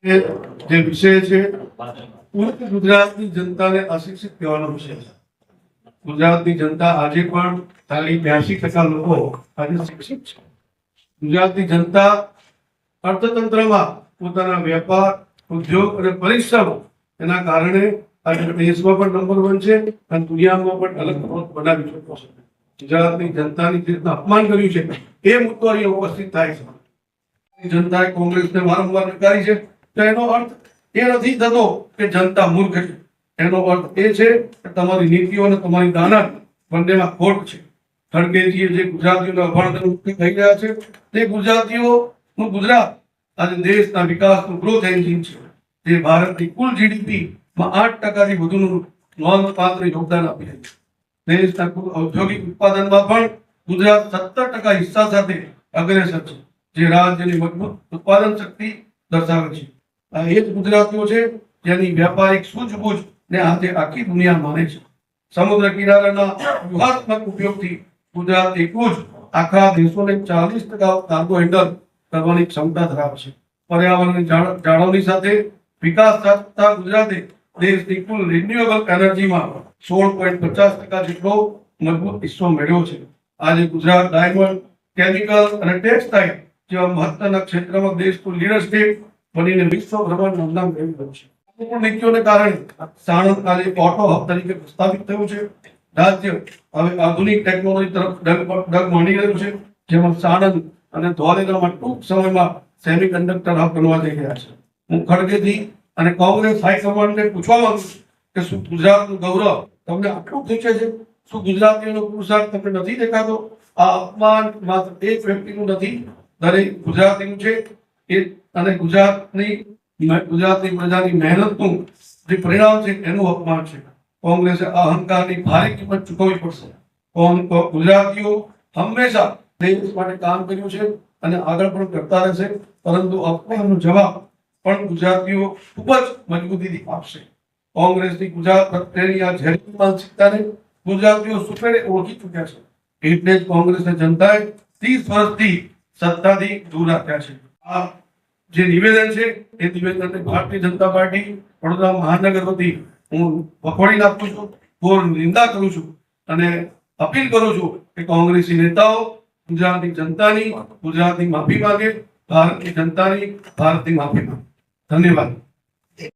એ જે વિષય છે પૂરી ગુજરાતની જનતાને અશિક્ષિત કહેવાનો વિષય છે. ગુજરાતની જનતા આજે પણ ખાલી 82% લોકો આજે શિક્ષિત છે. ગુજરાતની જનતા અર્થતંત્રમાં પોતાના વેપાર, ઉદ્યોગ અને પરિશ્રમ એના કારણે આજે દેશમાં પણ નંબર 1 છે અને દુનિયામાં પણ અલગ બનાવી શકો છે. ગુજરાતની જનતાની જે રીતના અપમાન કર્યું છે એ મુદ્દો અહીં ઉપસ્થિત થાય છે. જનતાએ કોંગ્રેસને વારંવાર નકારી છે, તો એનો અર્થ એ નથી થતો કે જનતા મૂર્ખ છે. એનો અર્થ એ છે કે તમારી નીતિઓ અને તમારી દાનત બંનેમાં ખોટ છે. ખડગેજીએ જે ગુજરાતીઓના અભણને કહી રહ્યા છે તે ગુજરાતીઓનું ગુજરાત આજે દેશના વિકાસનું ગ્રોથ એન્જિન છે. જે ભારતની કુલ જીડીપીમાં 8%થી વધુનું નોંધપાત્ર યોગદાન આપી રહ્યું છે. દેશના કુલ ઔદ્યોગિક ઉત્પાદનમાં પણ ગુજરાત 17% હિસ્સા સાથે અગ્રેસર છે, જે રાજ્યની મજબૂત ઉત્પાદન શક્તિ દર્શાવે છે. આ એ જ ગુજરાતીઓ છે જેની વ્યાપારિક સૂઝબૂઝ ને આજે આખી દુનિયા માને છે. સમુદ્ર કિનારાના વ્યૂહાત્મક ઉપયોગથી ગુજરાત એકલું જ આખા દેશોને 40% કાર્ગો હેન્ડલ કરવાની ક્ષમતા ધરાવે છે. પર્યાવરણની જાળવણી સાથે વિકાસ સાધતા ગુજરાતે દેશની કુલ રિન્યુએબલ એનર્જીમાં 16.50% જેટલો મજબૂત હિસ્સો મેળવ્યો છે. આજે ગુજરાત ડાયમંડ, કેમિકલ અને ટેક્સટાઇલ જેવા મહત્વના ક્ષેત્રમાં દેશનું લીડર સ્ટેટ બનીને વિશ્વભરમાં નામ મેળવી રહ્યું છે. અનુકૂળ નીતિઓને કારણે સાણંદ આજે ઓટો હબ તરીકે પ્રસ્થાપિત થયું છે. રાજ્ય હવે આધુનિક ટેકનોલોજી તરફ ડગ માંડી રહ્યું છે, જેમાં સાણંદ અને ધોલેરામાં ટૂંક સમયમાં સેમિકન્ડક્ટર હબ બનવા જઈ રહ્યા છે. હું ખડગેજી અને કોંગ્રેસ હાઈકમાન્ડને પૂછવા માંગુ છું કે શું ગુજરાતનું ગૌરવ તમને આટલું ખેંચે છે? શું ગુજરાતીઓનો પુરુષાર્થ તમને નથી દેખાતો? આ અપમાન માત્ર એક વ્યક્તિનું નથી, દરેક ગુજરાતીનું છે. અને ગુજરાતની પ્રજાની મહેનતનું જે પરિણામ છે એનું અપમાન છે. કોંગ્રેસે આ અહંકારની ભારે કિંમત ચૂકવવી પડશે. ગુજરાતીઓ હંમેશા દેશ માટે કામ કર્યું છે અને આગળ પણ કરતા રહેશે, પરંતુ અપમાનનો જવાબ પણ ગુજરાતીઓ ખૂબ જ મજબૂતીથી આપશે. કોંગ્રેસની ગુજરાત પ્રત્યેની આ ઝેરી માનસિકતાને ગુજરાતીઓ સુપેરે ઓળખી ચૂક્યા છે. એટલે જ કોંગ્રેસને જનતાએ 30 વર્ષથી સત્તાથી દૂર રાખ્યા છે. આ જે નિવેદન છે એ નિવેદનને ભારતીય જનતા પાર્ટી વડોદરા મહાનગર વતી હું વખોડી નાખું છું, ઘોર નિંદા કરું છું અને અપીલ કરું છું કે કોંગ્રેસી નેતાઓ ગુજરાતની જનતાની માફી માંગે, ભારતની જનતાની ભારતની માફી માંગે. ધન્યવાદ.